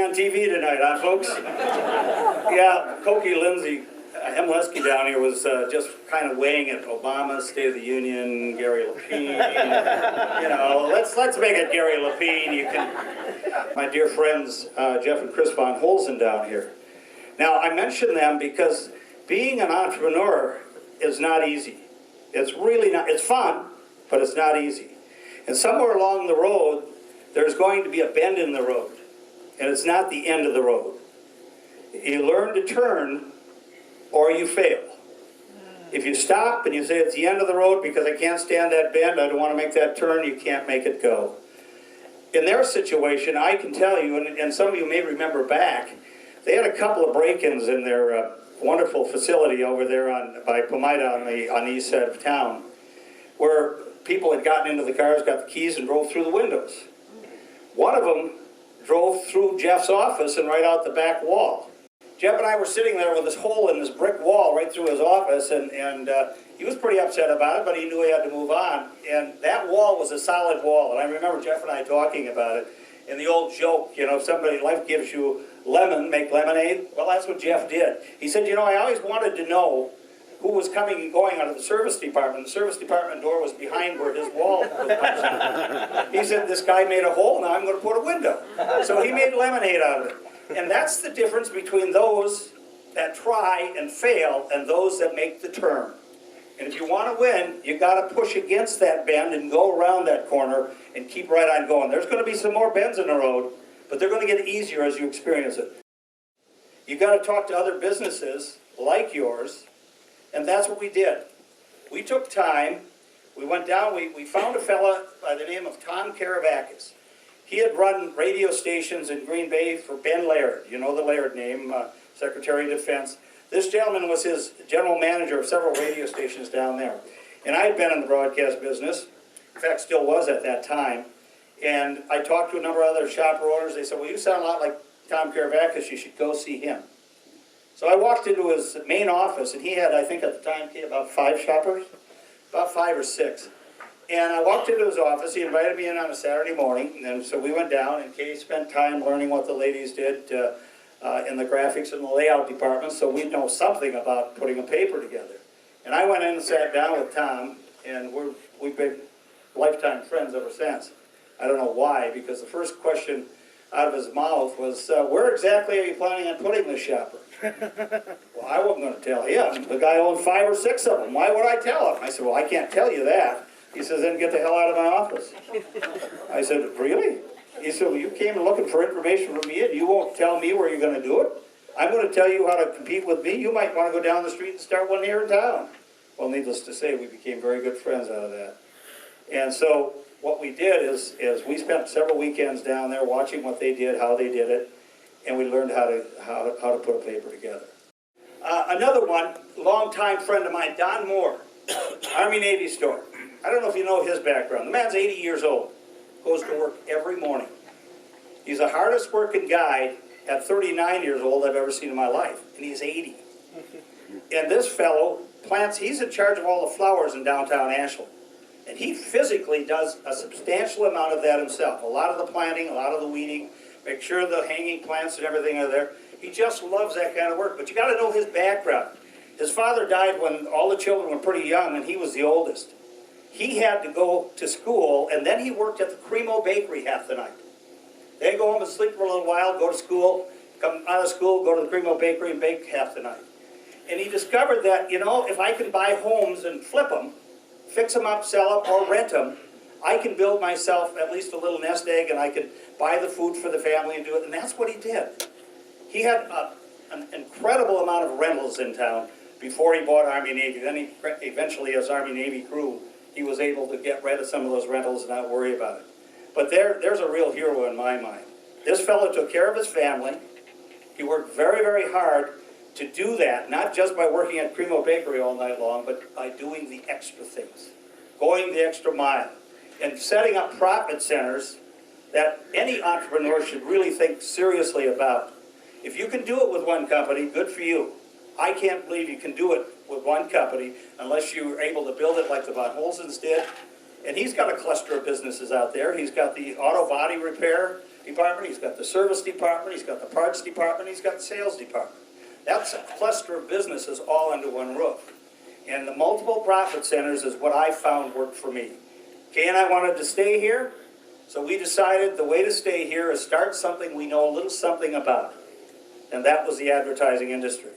on TV tonight, huh, folks? Yeah, Koki Lindsay, Hemleski down here was just kind of weighing it. Obama, State of the Union, Gary Lapine. You know, let's make it Gary Lapine. You can. My dear friends, Jeff and Chris Von Holzen down here. Now, I mention them because being an entrepreneur is not easy. It's really not. It's fun, but it's not easy. And somewhere along the road, there's going to be a bend in the road. And it's not the end of the road. You learn to turn, or you fail. If you stop and you say it's the end of the road because I can't stand that bend, I don't want to make that turn, you can't make it go. In their situation, I can tell you, and some of you may remember back, they had a couple of break-ins in their wonderful facility over there by Pomida on the east side of town, where people had gotten into the cars, got the keys, and drove through the windows. One of them drove through Jeff's office and right out the back wall. Jeff and I were sitting there with this hole in this brick wall right through his office, and he was pretty upset about it, but he knew he had to move on. And that wall was a solid wall, and I remember Jeff and I talking about it. And the old joke, you know, if somebody, life gives you lemon, make lemonade. Well, that's what Jeff did. He said, you know, I always wanted to know who was coming and going out of the service department. The service department door was behind where his wall was. He said, this guy made a hole, now I'm going to put a window. So he made lemonade out of it. And that's the difference between those that try and fail and those that make the turn. And if you want to win, you got to push against that bend and go around that corner and keep right on going. There's going to be some more bends in the road, but they're going to get easier as you experience it. You got to talk to other businesses like yours, and that's what we did. We took time. We went down. We found a fella by the name of Tom Karavakis. He had run radio stations in Green Bay for Ben Laird. You know the Laird name, Secretary of Defense. This gentleman was his general manager of several radio stations down there. And I had been in the broadcast business, in fact still was at that time, and I talked to a number of other shopper owners. They said, well, you sound a lot like Tom Karavakis, you should go see him. So I walked into his main office, and he had, I think at the time, about 5 shoppers, about 5 or 6. And I walked into his office. He invited me in on a Saturday morning, and so we went down, and Kay spent time learning what the ladies did in the graphics and the layout department, so we'd know something about putting a paper together. And I went in and sat down with Tom, and we've been lifetime friends ever since. I don't know why, because the first question out of his mouth was, where exactly are you planning on putting this shopper? Well, I wasn't going to tell him. The guy owned 5 or 6 of them. Why would I tell him? I said, well, I can't tell you that. He says, then get the hell out of my office. I said, really? He said, well, you came looking for information from me, and you won't tell me where you're going to do it? I'm going to tell you how to compete with me. You might want to go down the street and start one here in town. Well, needless to say, we became very good friends out of that. And so what we did is we spent several weekends down there watching what they did, how they did it, and we learned how to put a paper together. Another one, longtime friend of mine, Don Moore, Army-Navy store. I don't know if you know his background. The man's 80 years old, goes to work every morning. He's the hardest working guy at 39 years old I've ever seen in my life, and he's 80. And this fellow plants, he's in charge of all the flowers in downtown Ashland. And he physically does a substantial amount of that himself. A lot of the planting, a lot of the weeding, make sure the hanging plants and everything are there. He just loves that kind of work. But you got to know his background. His father died when all the children were pretty young, and he was the oldest. He had to go to school, and then he worked at the Cremo Bakery half the night. Then go home and sleep for a little while, go to school, come out of school, go to the Cremo Bakery and bake half the night. And he discovered that, you know, if I could buy homes and flip them, fix them up, sell them, or rent them, I can build myself at least a little nest egg, and I could buy the food for the family and do it. And that's what he did. He had an incredible amount of rentals in town before he bought Army-Navy. Then he eventually, as Army-Navy grew, he was able to get rid of some of those rentals and not worry about it. But there's a real hero in my mind. This fellow took care of his family. He worked very, very hard to do that, not just by working at Cremo Bakery all night long, but by doing the extra things, going the extra mile, and setting up profit centers that any entrepreneur should really think seriously about. If you can do it with one company, good for you. I can't believe you can do it with one company unless you were able to build it like the Von Holzens did And he's got a cluster of businesses out there. He's got the auto body repair department, he's got the service department, he's got the parts department, he's got the sales department. That's a cluster of businesses all under one roof. And the multiple profit centers is what I found worked for me. Kay and I wanted to stay here, so we decided the way to stay here is start something we know a little something about. And that was the advertising industry.